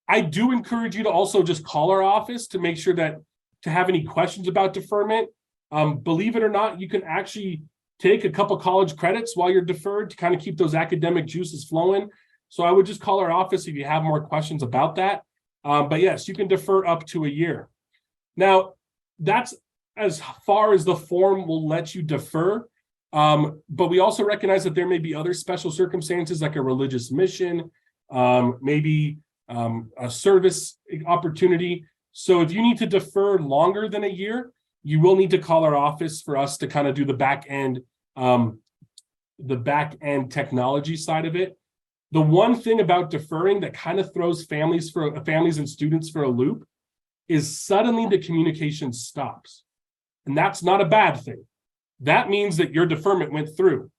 I do encourage you to also just call our office to make sure that to have any questions about deferment. Believe it or not, you can actually take a couple college credits while you're deferred to kind of keep those academic juices flowing. So I would just call our office if you have more questions about that. But yes, you can defer up to a year. Now, that's as far as the form will let you defer. But we also recognize that there may be other special circumstances like a religious mission, maybe a service opportunity. So if you need to defer longer than a year, you will need to call our office for us to kind of do the back end technology side of it. The one thing about deferring that kind of throws families and students for a loop is suddenly the communication stops. And that's not a bad thing. That means that your deferment went through.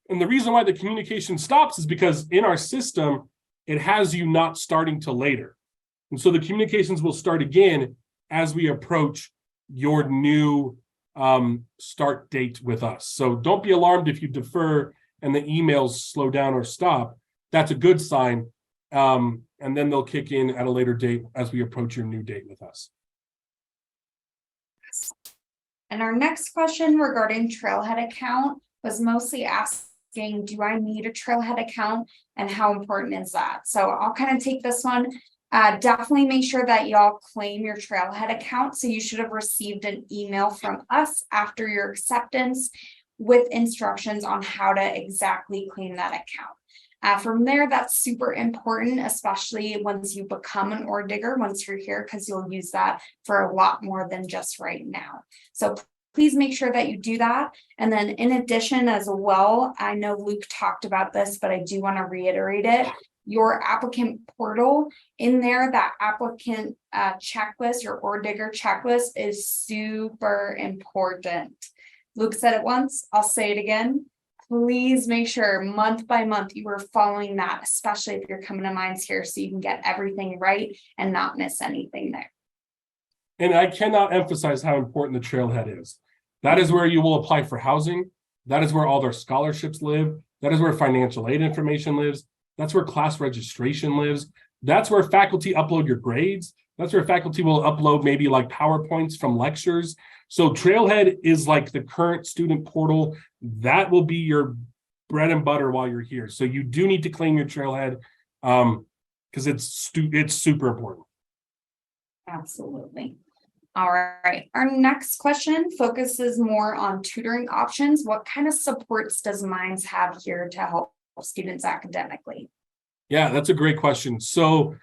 And the reason why the communication stops is because in our system, it has you not starting till later. And so the communications will start again as we approach your new start date with us. So don't be alarmed if you defer and the emails slow down or stop. That's a good sign. And then they'll kick in at a later date as we approach your new date with us. And our next question regarding Trailhead account was mostly asking, do I need a Trailhead account and how important is that? So I'll kind of take this one. Definitely make sure that y'all claim your Trailhead account. So you should have received an email from us after your acceptance with instructions on how to exactly claim that account. From there, that's super important, especially once you become an Oredigger, once you're here, because you'll use that for a lot more than just right now. So please make sure that you do that. And then in addition as well, I know Luke talked about this, but I do want to reiterate it. Your applicant portal in there, that applicant checklist, your Oredigger checklist is super important. Luke said it once, I'll say it again. Please make sure month by month you are following that, especially if you're coming to Minds here, so you can get everything right and not miss anything there. And I cannot emphasize how important the Trailhead is. That is where you will apply for housing. That is where all their scholarships live. That is where financial aid information lives. That's where class registration lives. That's where faculty upload your grades. That's where faculty will upload maybe like PowerPoints from lectures. So Trailhead is like the current student portal. That will be your bread and butter while you're here. So you do need to claim your Trailhead because it's super important. Absolutely. All right. Our next question focuses more on tutoring options. What kind of supports does Minds have here to help students academically? Yeah, that's a great question. So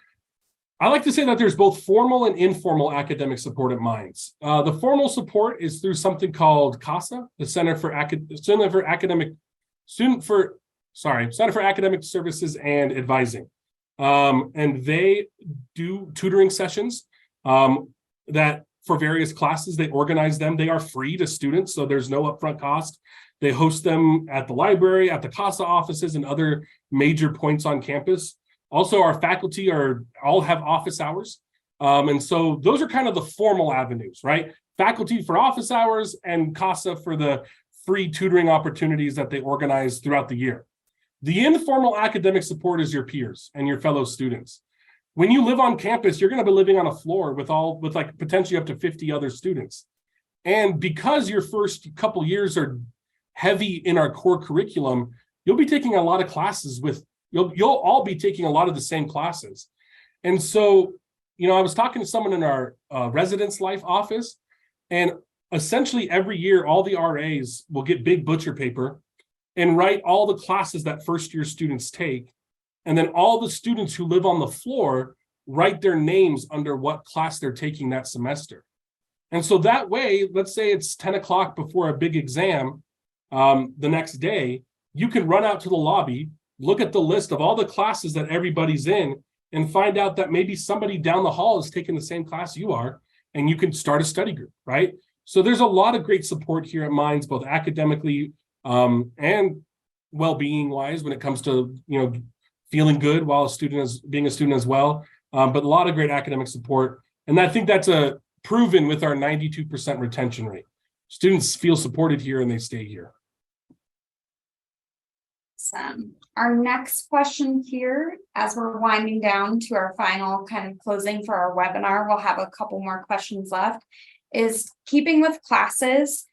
I like to say that there's both formal and informal academic support at Minds. The formal support is through something called CASA, the Center for Academic Services and Advising. And they do tutoring sessions that for various classes, they organize them. They are free to students, so there's no upfront cost. They host them at the library, at the CASA offices, and other major points on campus. Also, our faculty all have office hours. And so those are kind of the formal avenues, right? Faculty for office hours and CASA for the free tutoring opportunities that they organize throughout the year. The informal academic support is your peers and your fellow students. When you live on campus, you're going to be living on a floor with like potentially up to 50 other students. And because your first couple years are heavy in our core curriculum, you'll be taking a lot of classes you'll all be taking a lot of the same classes. And so, I was talking to someone in our residence life office, and essentially every year, all the RAs will get big butcher paper and write all the classes that first year students take. And then all the students who live on the floor write their names under what class they're taking that semester. And so that way, let's say it's 10 o'clock before a big exam the next day, you can run out to the lobby, look at the list of all the classes that everybody's in, and find out that maybe somebody down the hall is taking the same class you are, and you can start a study group, right? So there's a lot of great support here at Mines, both academically and well-being wise when it comes to, feeling good while being a student as well. But a lot of great academic support. And I think that's proven with our 92% retention rate. Students feel supported here and they stay here. Our next question here, as we're winding down to our final kind of closing for our webinar, we'll have a couple more questions left, is keeping with classes.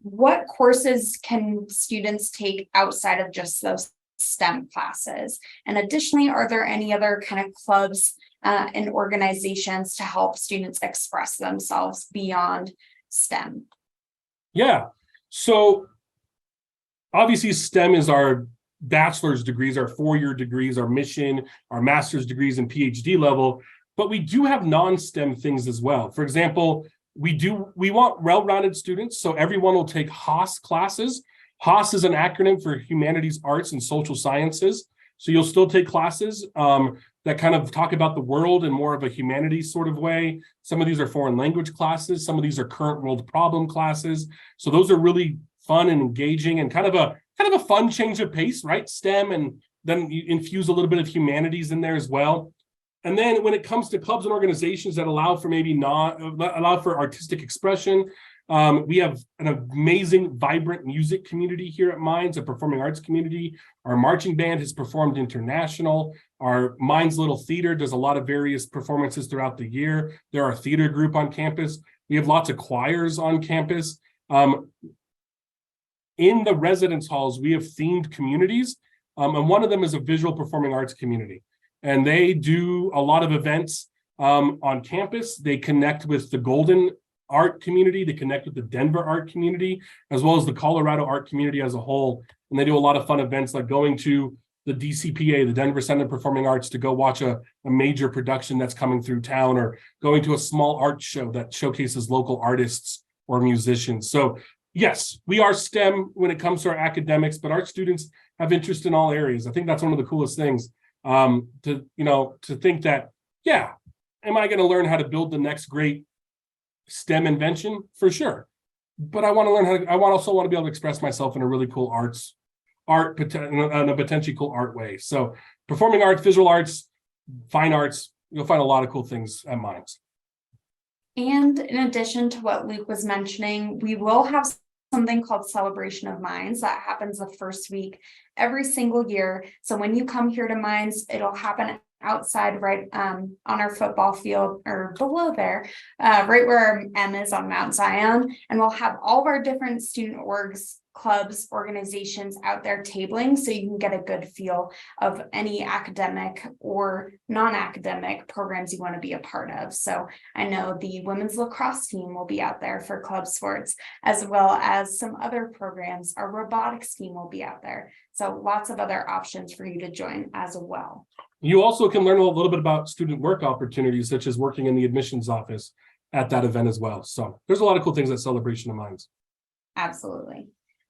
What courses can students take outside of just those STEM classes? And additionally, are there any other kind of clubs and organizations to help students express themselves beyond STEM? Yeah, so obviously STEM is our bachelor's degrees, our 4-year degrees, our mission, our master's degrees and PhD level, but we do have non-STEM things as well. For example, we want well-rounded students, so everyone will take HOS classes. HOS is an acronym for Humanities, Arts, and Social Sciences. So you'll still take classes that kind of talk about the world in more of a humanities sort of way. Some of these are foreign language classes. Some of these are current world problem classes. So those are really fun and engaging and kind of a fun change of pace, right? STEM, and then you infuse a little bit of humanities in there as well. And then when it comes to clubs and organizations that allow for artistic expression, we have an amazing, vibrant music community here at Mines, a performing arts community. Our marching band has performed international. Our Mines Little Theater does a lot of various performances throughout the year. They're our theater group on campus. We have lots of choirs on campus. In the residence halls, we have themed communities, and one of them is a visual performing arts community. And they do a lot of events on campus. They connect with the Golden art community, they connect with the Denver art community, as well as the Colorado art community as a whole. And they do a lot of fun events like going to the DCPA, the Denver Center of Performing Arts, to go watch a major production that's coming through town, or going to a small art show that showcases local artists or musicians. So yes, we are STEM when it comes to our academics, but our students have interest in all areas. I think that's one of the coolest things, to think that, yeah, am I going to learn how to build the next great STEM invention? For sure. But I want to learn also want to be able to express myself in a really cool in a potentially cool art way. So performing arts, visual arts, fine arts, you'll find a lot of cool things at Mines. And in addition to what Luke was mentioning, we will have something called Celebration of Mines that happens the first week every single year. So when you come here to Mines, it'll happen outside right on our football field, or below there, right where our M is on Mount Zion. And we'll have all of our different student orgs, clubs, organizations out there tabling, so you can get a good feel of any academic or non-academic programs you want to be a part of. So I know the women's lacrosse team will be out there for club sports, as well as some other programs. Our robotics team will be out there. So lots of other options for you to join as well. You also can learn a little bit about student work opportunities, such as working in the admissions office at that event as well. So there's a lot of cool things at Celebration of Mines. Absolutely.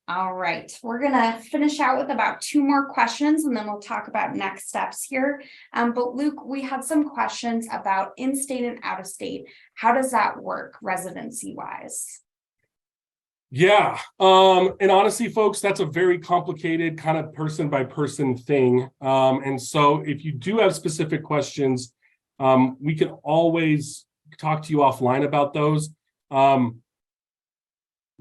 All right, we're gonna finish out with about 2 more questions, and then we'll talk about next steps here. But Luke, we had some questions about in-state and out-of-state. How does that work residency-wise? Yeah, and honestly, folks, that's a very complicated kind of person by person thing. And so if you do have specific questions, we can always talk to you offline about those.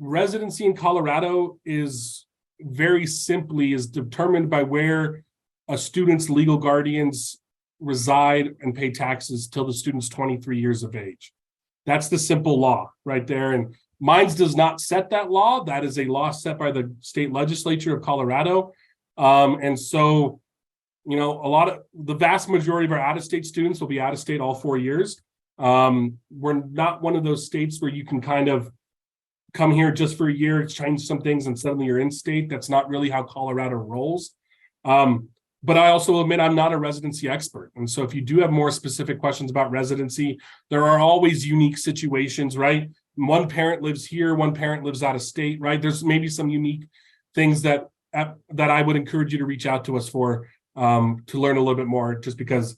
Residency in Colorado is determined by where a student's legal guardians reside and pay taxes till the student's 23 years of age. That's the simple law right there. And Mines does not set that law. That is a law set by the state legislature of Colorado. And so, the vast majority of our out-of-state students will be out of state all 4 years. We're not one of those states where you can kind of come here just for a year, change some things, and suddenly you're in state. That's not really how Colorado rolls. But I also admit I'm not a residency expert. And so if you do have more specific questions about residency, there are always unique situations, right? One parent lives here, one parent lives out of state, right? There's maybe some unique things that I would encourage you to reach out to us for, to learn a little bit more, just because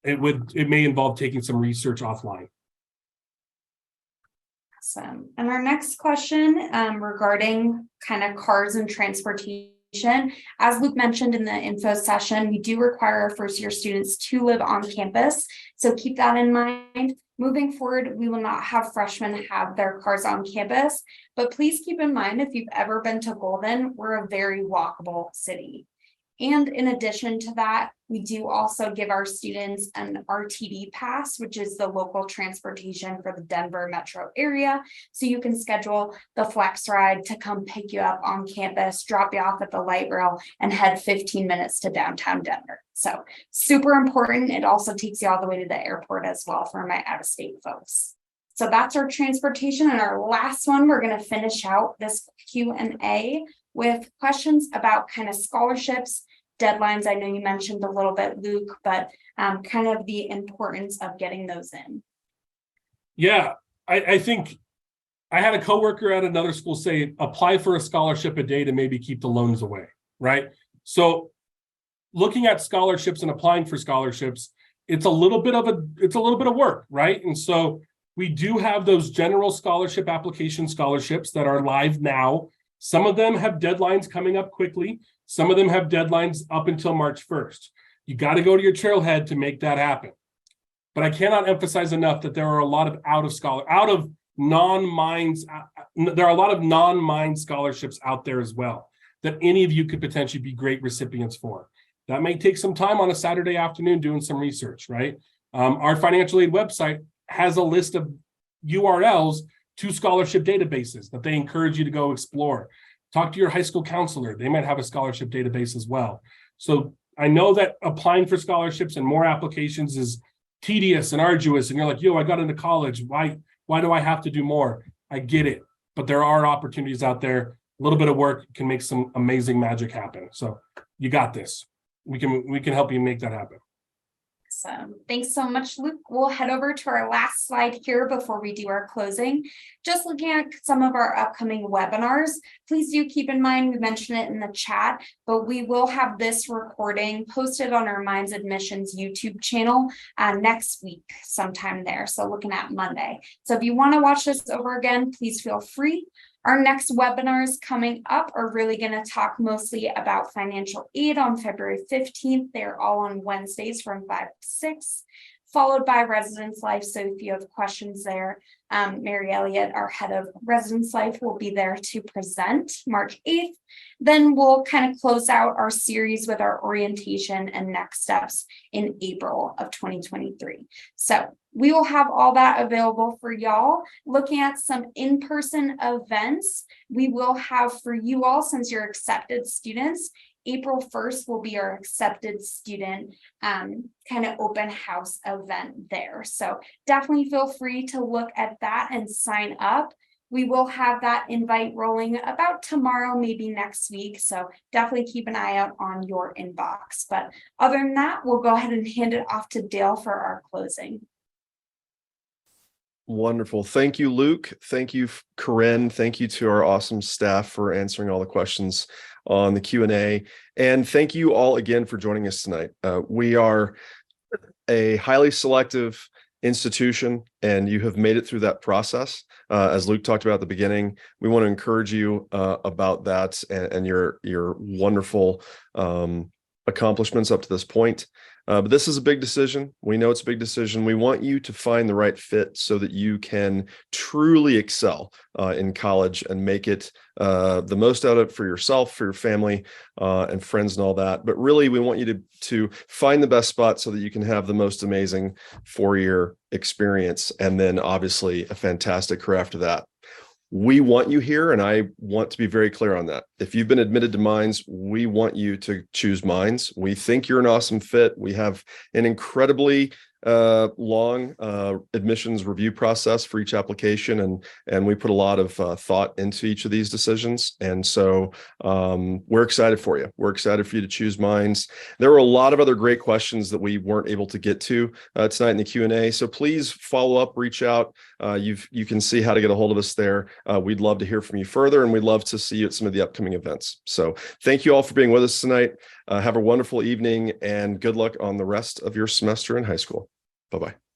it may involve taking some research offline. Awesome. And our next question regarding kind of cars and transportation. As Luke mentioned in the info session, we do require our first year students to live on campus. So keep that in mind. Moving forward, we will not have freshmen have their cars on campus, but please keep in mind, if you've ever been to Golden, we're a very walkable city. And in addition to that, we do also give our students an RTD pass, which is the local transportation for the Denver metro area. So you can schedule the flex ride to come pick you up on campus, drop you off at the light rail, and head 15 minutes to downtown Denver. So super important. It also takes you all the way to the airport as well for my out-of-state folks. So that's our transportation. And our last one, we're going to finish out this Q&A with questions about kind of scholarships, deadlines. I know you mentioned a little bit, Luke, but kind of the importance of getting those in. Yeah, I think I had a coworker at another school say, apply for a scholarship a day to maybe keep the loans away, right? So looking at scholarships and applying for scholarships, it's a little bit of work, right? And so we do have those general scholarship application scholarships that are live now. Some of them have deadlines coming up quickly. Some of them have deadlines up until March 1st. You got to go to your trailhead to make that happen. But I cannot emphasize enough that there are a lot of non-Mine scholarships out there as well that any of you could potentially be great recipients for. That may take some time on a Saturday afternoon doing some research, right? Our financial aid website has a list of URLs to scholarship databases that they encourage you to go explore. Talk to your high school counselor. They might have a scholarship database as well. So I know that applying for scholarships and more applications is tedious and arduous. And you're like, I got into college. Why do I have to do more? I get it. But there are opportunities out there. A little bit of work can make some amazing magic happen. So you got this. We can help you make that happen. Awesome. Thanks so much, Luke. We'll head over to our last slide here before we do our closing. Just looking at some of our upcoming webinars, please do keep in mind, we mentioned it in the chat, but we will have this recording posted on our Mines Admissions YouTube channel next week, sometime there. So looking at Monday. So if you want to watch this over again, please feel free. Our next webinars coming up are really going to talk mostly about financial aid on February 15th. They're all on Wednesdays from 5 to 6, followed by Residence Life. So if you have questions there, Mary Elliott, our head of Residence Life, will be there to present March 8th. Then we'll kind of close out our series with our orientation and next steps in April of 2023. So we will have all that available for y'all. Looking at some in-person events, we will have for you all, since you're accepted students, April 1st will be our accepted student kind of open house event there. So definitely feel free to look at that and sign up. We will have that invite rolling about tomorrow, maybe next week. So definitely keep an eye out on your inbox. But other than that, we'll go ahead and hand it off to Dale for our closing. Wonderful. Thank you, Luke. Thank you, Corinne. Thank you to our awesome staff for answering all the questions on the Q&A. And thank you all again for joining us tonight. We are a highly selective institution, and you have made it through that process. As Luke talked about at the beginning, we want to encourage you about that and your wonderful accomplishments up to this point. But this is a big decision. We know it's a big decision. We want you to find the right fit so that you can truly excel in college and make it the most out of it for yourself, for your family, and friends and all that. But really, we want you to find the best spot so that you can have the most amazing 4-year experience, and then obviously a fantastic career after that. we want you here, and I want to be very clear on that. If you've been admitted to Mines, we want you to choose Mines. We think you're an awesome fit. We have an incredibly long admissions review process for each application, and we put a lot of thought into each of these decisions. And so we're excited for you. We're excited for you to choose Mines. There were a lot of other great questions that we weren't able to get to tonight in the Q&A. So please follow up, reach out. You can see how to get a hold of us there. We'd love to hear from you further, and we'd love to see you at some of the upcoming events. So thank you all for being with us tonight. Have a wonderful evening, and good luck on the rest of your semester in high school. Bye-bye.